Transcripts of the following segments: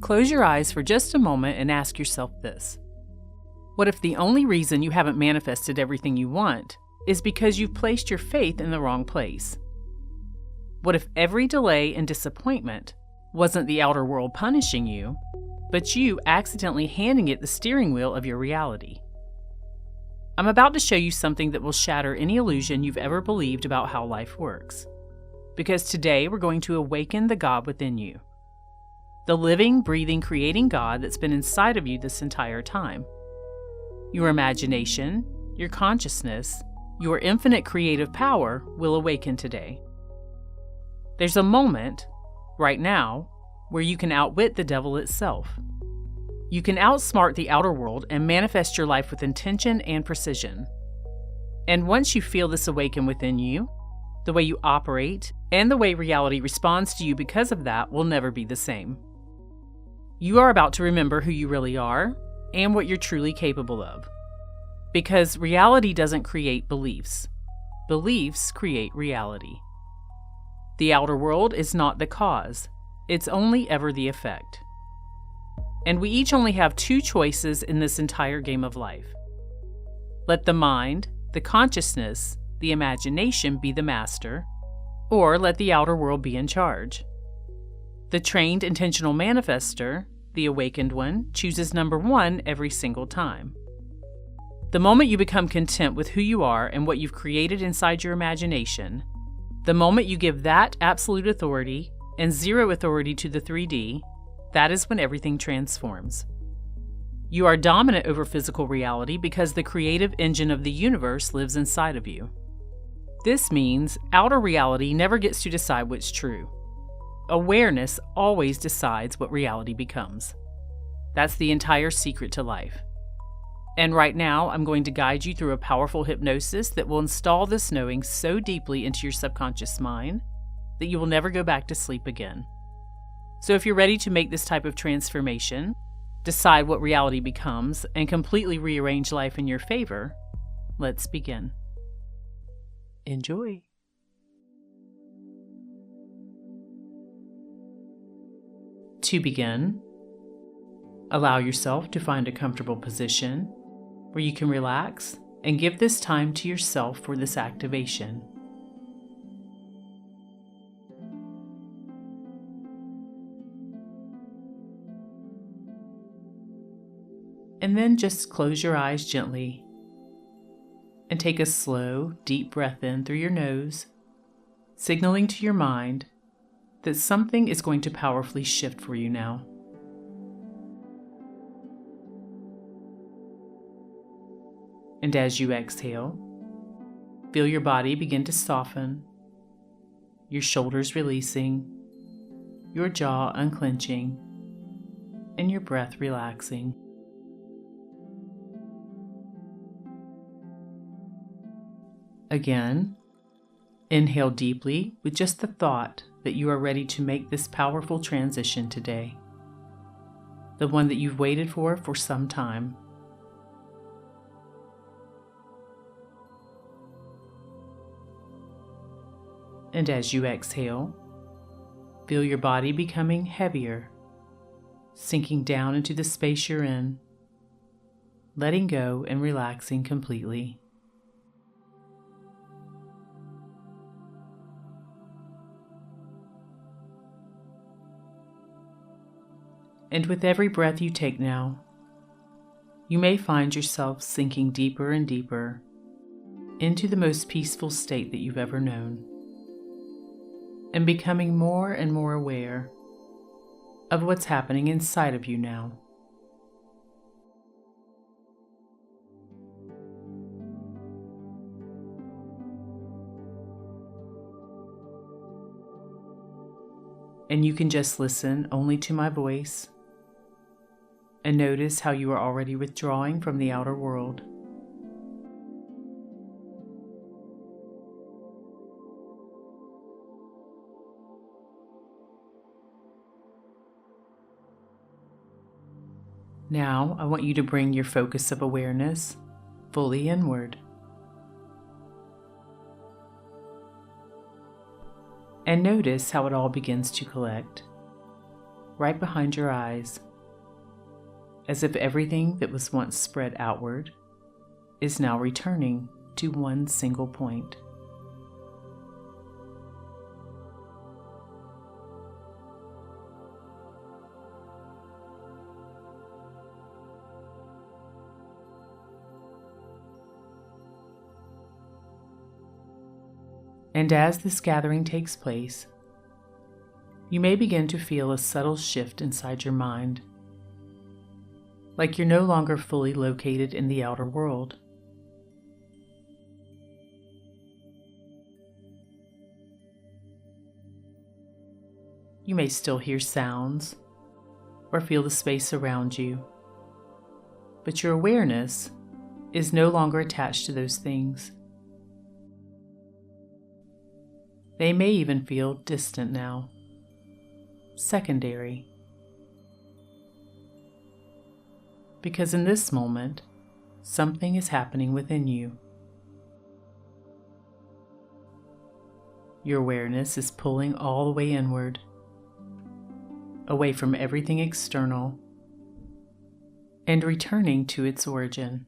Close your eyes for just a moment and ask yourself this. What if the only reason you haven't manifested everything you want is because you've placed your faith in the wrong place? What if every delay and disappointment wasn't the outer world punishing you, but you accidentally handing it the steering wheel of your reality? I'm about to show you something that will shatter any illusion you've ever believed about how life works. Because today we're going to awaken the God within you. The living, breathing, creating God that's been inside of you this entire time. Your imagination, your consciousness, your infinite creative power will awaken today. There's a moment, right now, where you can outwit the devil itself. You can outsmart the outer world and manifest your life with intention and precision. And once you feel this awaken within you, the way you operate and the way reality responds to you because of that will never be the same. You are about to remember who you really are and what you're truly capable of. Because reality doesn't create beliefs. Beliefs create reality. The outer world is not the cause. It's only ever the effect. And we each only have two choices in this entire game of life. Let the mind, the consciousness, the imagination be the master, or let the outer world be in charge. The trained intentional manifester, the awakened one, chooses number one every single time. The moment you become content with who you are and what you've created inside your imagination, the moment you give that absolute authority and zero authority to the 3D, that is when everything transforms. You are dominant over physical reality because the creative engine of the universe lives inside of you. This means outer reality never gets to decide what's true. Awareness always decides what reality becomes. That's the entire secret to life. And right now, I'm going to guide you through a powerful hypnosis that will install this knowing so deeply into your subconscious mind that you will never go back to sleep again. So if you're ready to make this type of transformation, decide what reality becomes, and completely rearrange life in your favor, let's begin. Enjoy. To begin, allow yourself to find a comfortable position where you can relax and give this time to yourself for this activation. And then just close your eyes gently and take a slow, deep breath in through your nose, signaling to your mind that something is going to powerfully shift for you now. And as you exhale, feel your body begin to soften, your shoulders releasing, your jaw unclenching, and your breath relaxing. Again, inhale deeply with just the thought that you are ready to make this powerful transition today, the one that you've waited for some time. And as you exhale, feel your body becoming heavier, sinking down into the space you're in, letting go and relaxing completely. And with every breath you take now, you may find yourself sinking deeper and deeper into the most peaceful state that you've ever known, and becoming more and more aware of what's happening inside of you now. And you can just listen only to my voice and notice how you are already withdrawing from the outer world. Now, I want you to bring your focus of awareness fully inward. And notice how it all begins to collect. right behind your eyes, as if everything that was once spread outward is now returning to one single point. And as this gathering takes place, you may begin to feel a subtle shift inside your mind, like you're no longer fully located in the outer world. You may still hear sounds or feel the space around you, but your awareness is no longer attached to those things. They may even feel distant now, secondary. Because in this moment, something is happening within you. Your awareness is pulling all the way inward, away from everything external, and returning to its origin.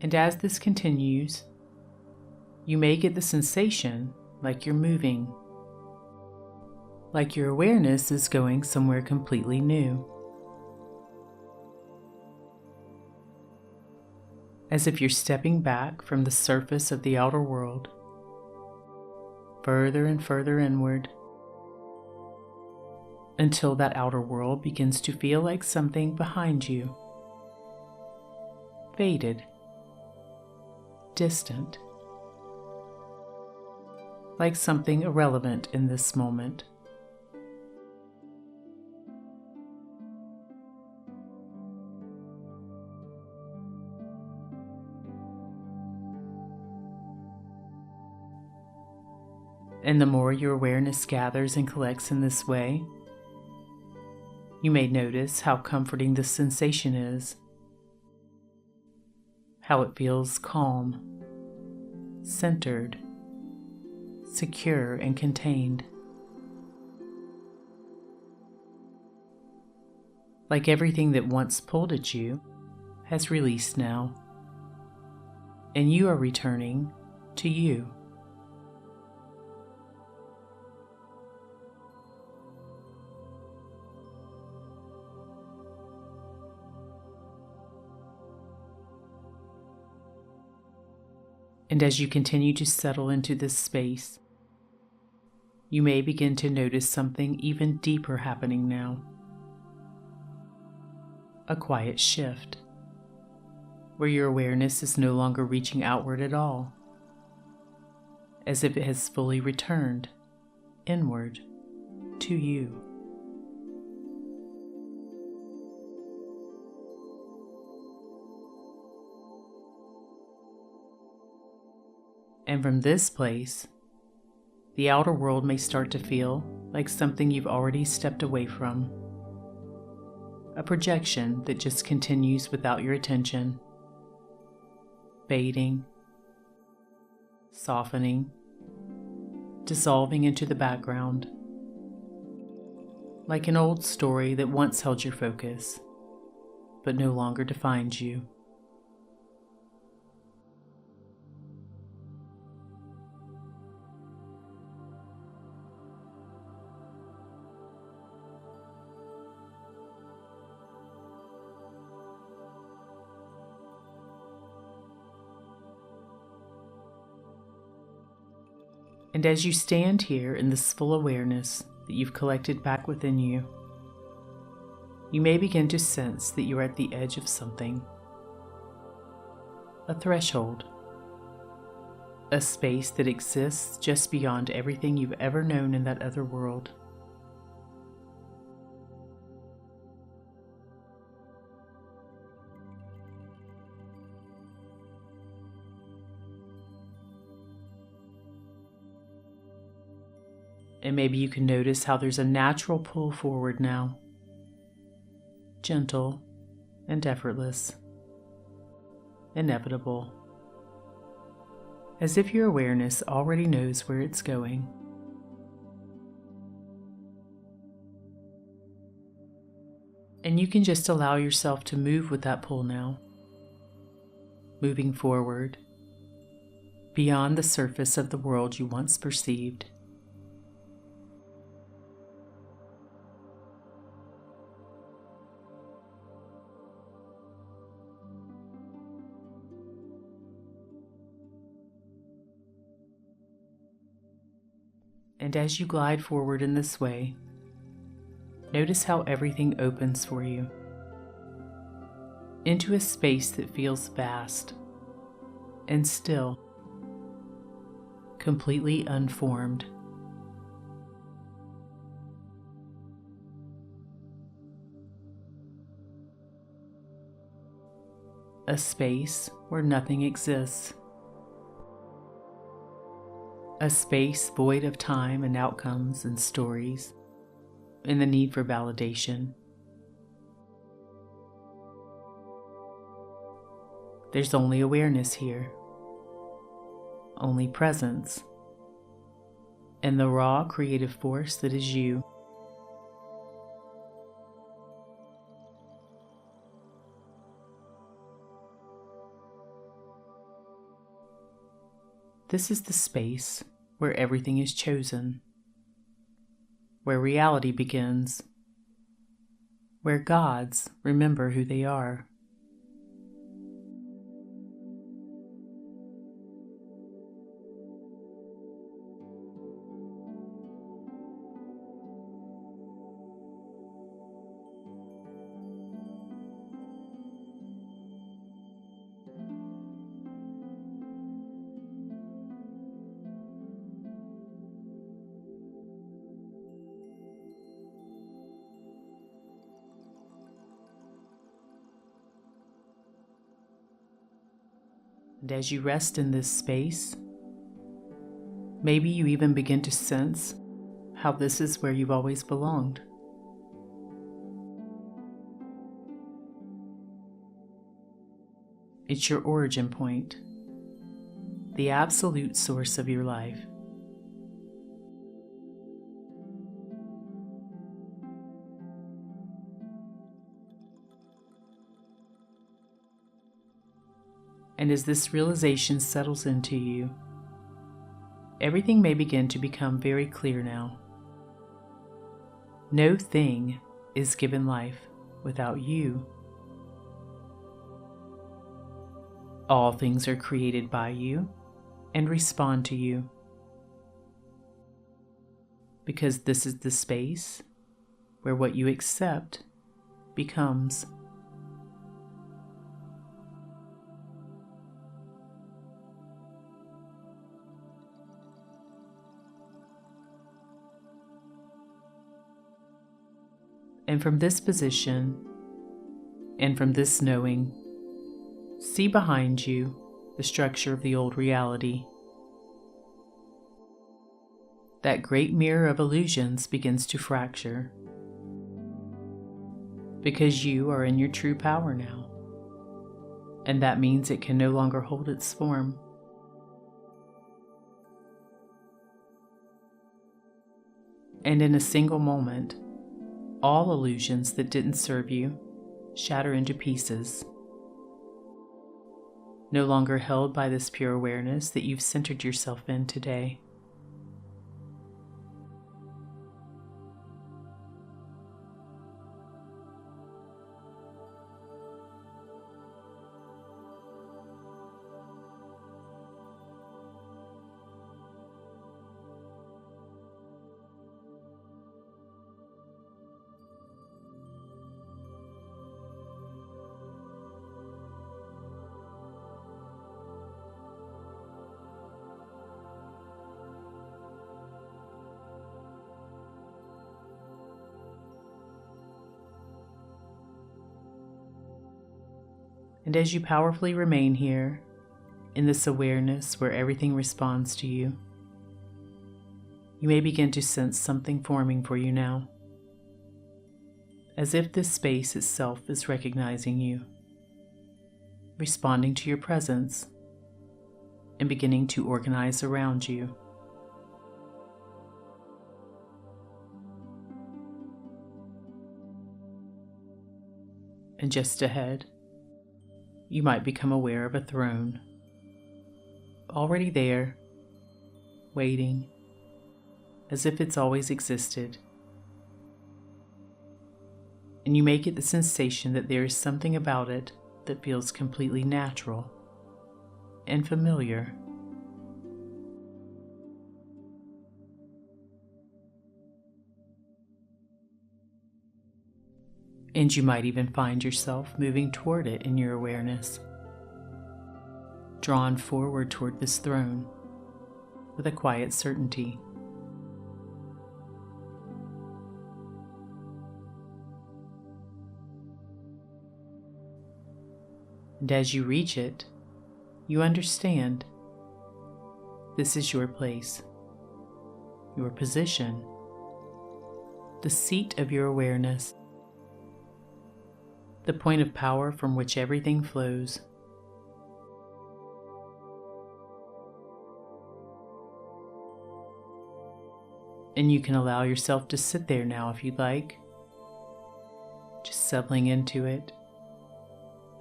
And as this continues, you may get the sensation like you're moving, like your awareness is going somewhere completely new. As if you're stepping back from the surface of the outer world, further and further inward, until that outer world begins to feel like something behind you, faded, distant, like something irrelevant in this moment. And the more your awareness gathers and collects in this way, you may notice how comforting this sensation is, how it feels calm, centered, secure, and contained. Like everything that once pulled at you has released now, and you are returning to you. And as you continue to settle into this space, you may begin to notice something even deeper happening now. A quiet shift, where your awareness is no longer reaching outward at all, as if it has fully returned inward to you. And from this place, the outer world may start to feel like something you've already stepped away from. A projection that just continues without your attention, fading, softening, dissolving into the background. Like an old story that once held your focus, but no longer defines you. And as you stand here in this full awareness that you've collected back within you, you may begin to sense that you're at the edge of something. A threshold. A space that exists just beyond everything you've ever known in that other world. And maybe you can notice how there's a natural pull forward now, gentle and effortless, inevitable, as if your awareness already knows where it's going. And you can just allow yourself to move with that pull now, moving forward, beyond the surface of the world you once perceived. And as you glide forward in this way, notice how everything opens for you into a space that feels vast and still, completely unformed. A space where nothing exists. A space void of time and outcomes and stories, and the need for validation. There's only awareness here, only presence, and the raw creative force that is you. This is the space where everything is chosen, where reality begins, where gods remember who they are. And as you rest in this space, maybe you even begin to sense how this is where you've always belonged. It's your origin point, the absolute source of your life. And as this realization settles into you, everything may begin to become very clear now. No thing is given life without you. All things are created by you and respond to you, because this is the space where what you accept becomes. And from this position, and from this knowing, see behind you the structure of the old reality. That great mirror of illusions begins to fracture, because you are in your true power now, and that means it can no longer hold its form. And in a single moment, all illusions that didn't serve you shatter into pieces, no longer held by this pure awareness that you've centered yourself in today. And as you powerfully remain here, in this awareness where everything responds to you, You may begin to sense something forming for you now, as if this space itself is recognizing you, responding to your presence, and beginning to organize around you. And just ahead, you might become aware of a throne, already there, waiting, as if it's always existed. And you may get the sensation that there is something about it that feels completely natural and familiar. And you might even find yourself moving toward it in your awareness, drawn forward toward this throne with a quiet certainty. And as you reach it, you understand this is your place, your position, the seat of your awareness, the point of power from which everything flows. And you can allow yourself to sit there now if you'd like, just settling into it,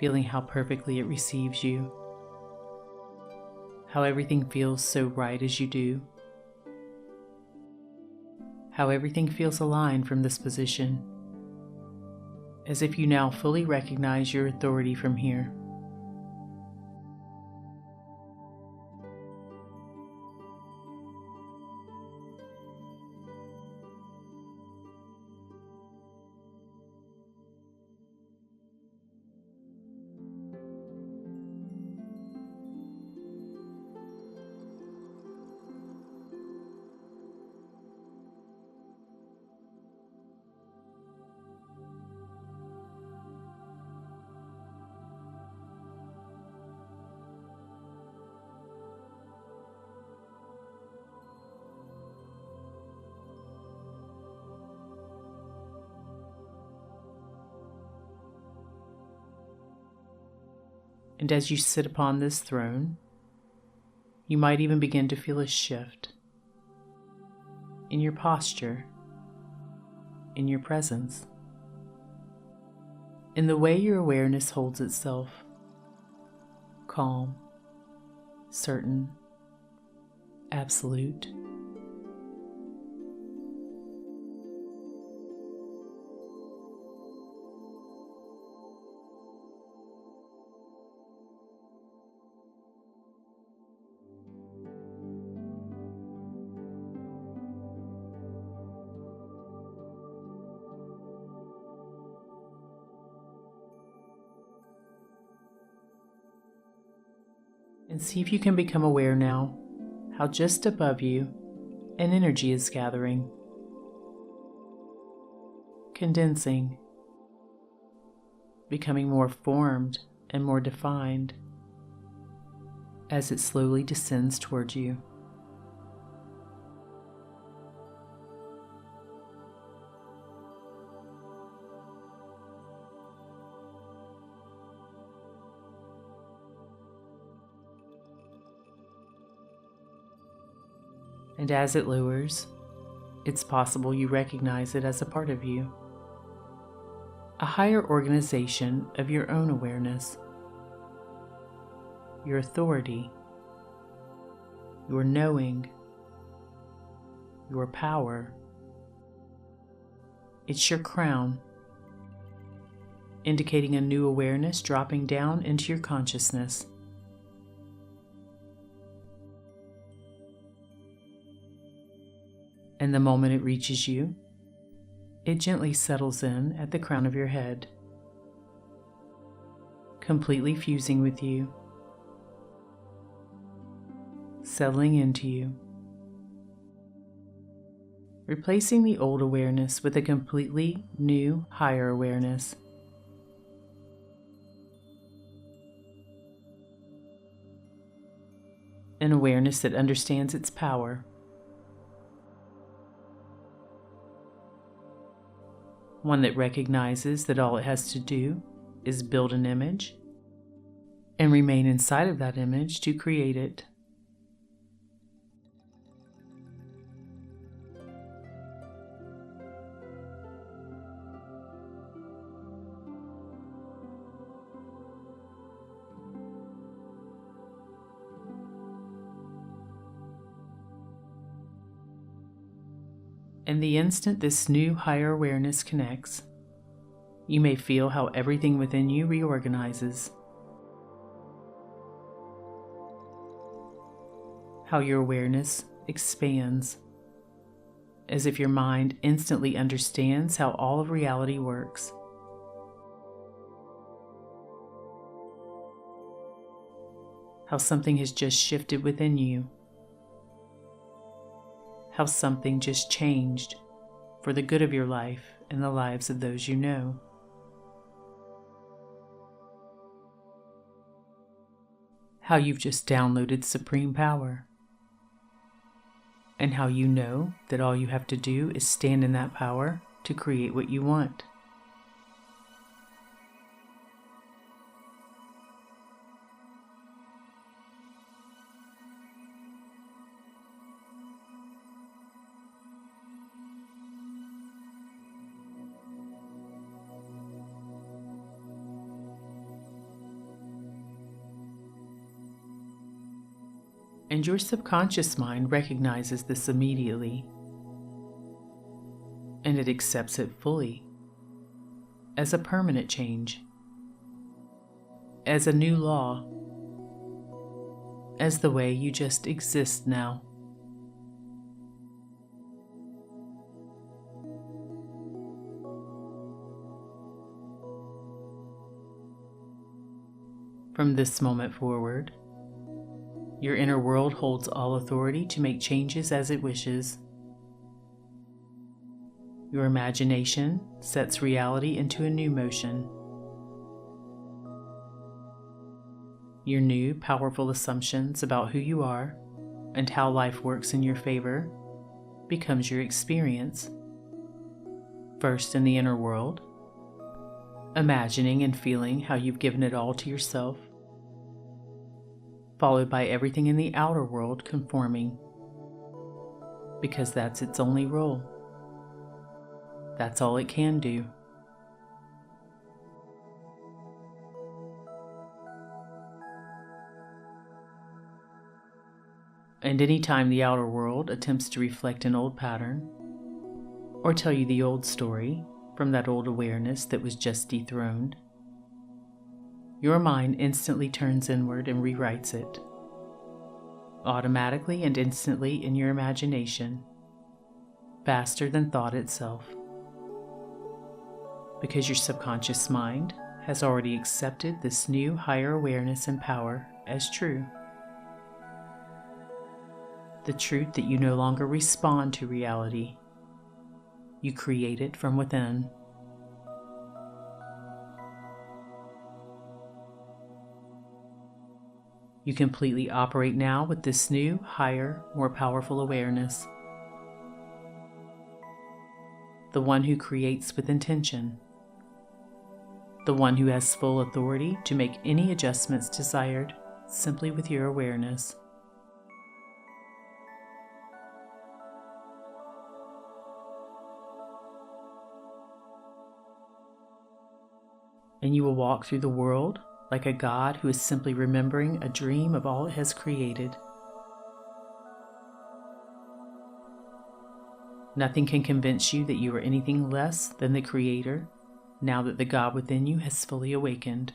feeling how perfectly it receives you, how everything feels so right as you do, how everything feels aligned from this position, as if you now fully recognize your authority from here. And as you sit upon this throne, you might even begin to feel a shift in your posture, in your presence, in the way your awareness holds itself, calm, certain, absolute. And see if you can become aware now how just above you an energy is gathering, condensing, becoming more formed and more defined as it slowly descends towards you. And as it lowers, it's possible you recognize it as a part of you, a higher organization of your own awareness, your authority, your knowing, your power. It's your crown, indicating a new awareness dropping down into your consciousness. And the moment it reaches you, it gently settles in at the crown of your head, completely fusing with you, settling into you, replacing the old awareness with a completely new, higher awareness. An awareness that understands its power, one that recognizes that all it has to do is build an image and remain inside of that image to create it. And the instant this new higher awareness connects, you may feel how everything within you reorganizes, how your awareness expands, as if your mind instantly understands how all of reality works. How something has just shifted within you. How something just changed for the good of your life and the lives of those you know. How you've just downloaded supreme power. And how you know that all you have to do is stand in that power to create what you want. And your subconscious mind recognizes this immediately, and it accepts it fully as a permanent change, as a new law, as the way you just exist now. From this moment forward, your inner world holds all authority to make changes as it wishes. Your imagination sets reality into a new motion. Your new, powerful assumptions about who you are and how life works in your favor becomes your experience. First in the inner world, imagining and feeling how you've given it all to yourself, followed by everything in the outer world conforming, because that's its only role. That's all it can do. And anytime the outer world attempts to reflect an old pattern, or tell you the old story from that old awareness that was just dethroned, your mind instantly turns inward and rewrites it, automatically and instantly in your imagination, faster than thought itself, because your subconscious mind has already accepted this new higher awareness and power as true. The truth that you no longer respond to reality, you create it from within. You completely operate now with this new, higher, more powerful awareness. The one who creates with intention. The one who has full authority to make any adjustments desired simply with your awareness. And you will walk through the world like a God who is simply remembering a dream of all it has created. Nothing can convince you that you are anything less than the Creator, now that the God within you has fully awakened.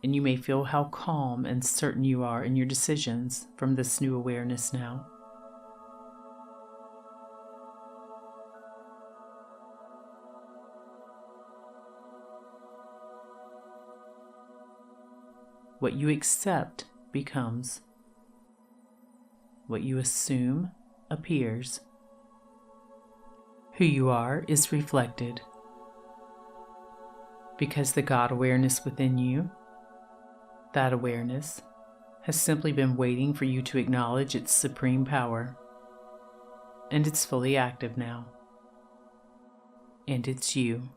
And you may feel how calm and certain you are in your decisions from this new awareness now. What you accept becomes. what you assume appears. Who you are is reflected. Because the God awareness within you, that awareness, has simply been waiting for you to acknowledge its supreme power. And it's fully active now. And it's you.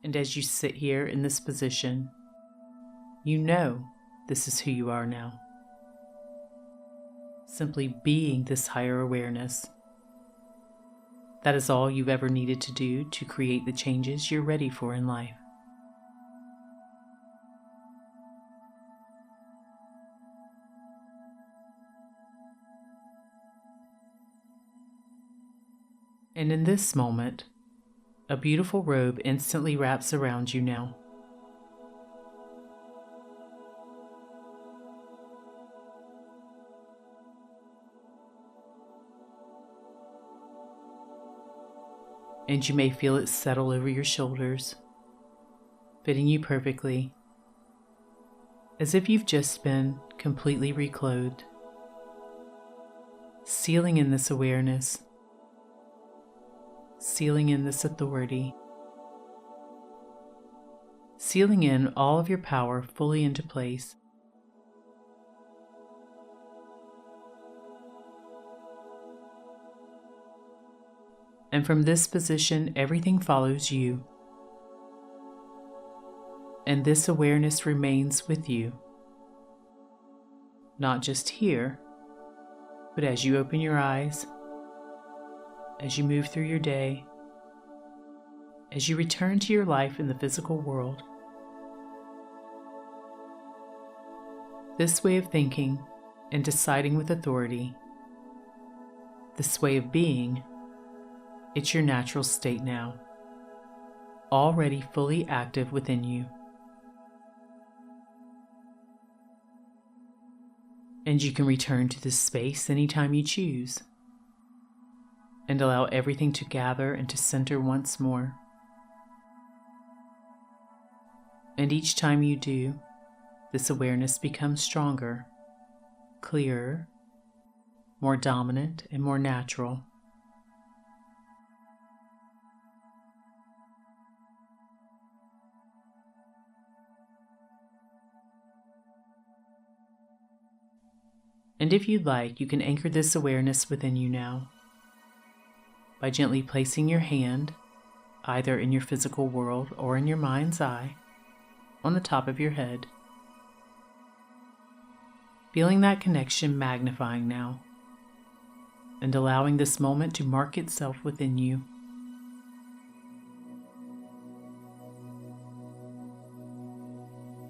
And as you sit here in this position, you know this is who you are now. Simply being this higher awareness. That is all you've ever needed to do to create the changes you're ready for in life. And in this moment, a beautiful robe instantly wraps around you now. And you may feel it settle over your shoulders, fitting you perfectly, as if you've just been completely reclothed, sealing in this awareness, sealing in this authority, sealing in all of your power fully into place. And from this position, everything follows you. And this awareness remains with you, not just here, but as you open your eyes, as you move through your day, as you return to your life in the physical world. This way of thinking and deciding with authority, this way of being, it's your natural state now, already fully active within you. And you can return to this space anytime you choose, and allow everything to gather and to center once more. And each time you do, this awareness becomes stronger, clearer, more dominant, and more natural. And if you'd like, you can anchor this awareness within you now by gently placing your hand, either in your physical world or in your mind's eye, on the top of your head. Feeling that connection magnifying now, and allowing this moment to mark itself within you.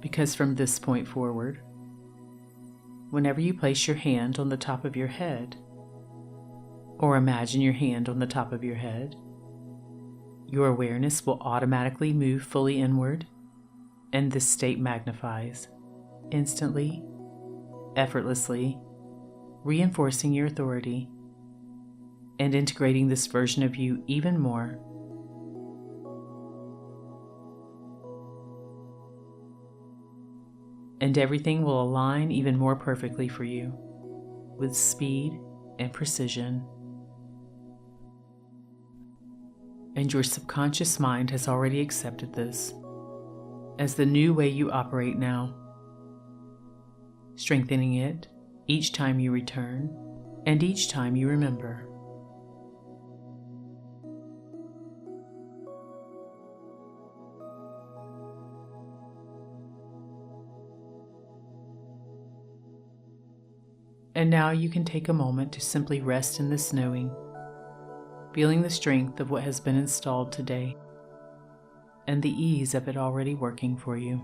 Because from this point forward, whenever you place your hand on the top of your head, or imagine your hand on the top of your head, your awareness will automatically move fully inward, and this state magnifies, instantly, effortlessly, reinforcing your authority, and integrating this version of you even more. And everything will align even more perfectly for you, with speed and precision. And your subconscious mind has already accepted this as the new way you operate now, strengthening it each time you return and each time you remember. And now you can take a moment to simply rest in this knowing, feeling the strength of what has been installed today and the ease of it already working for you.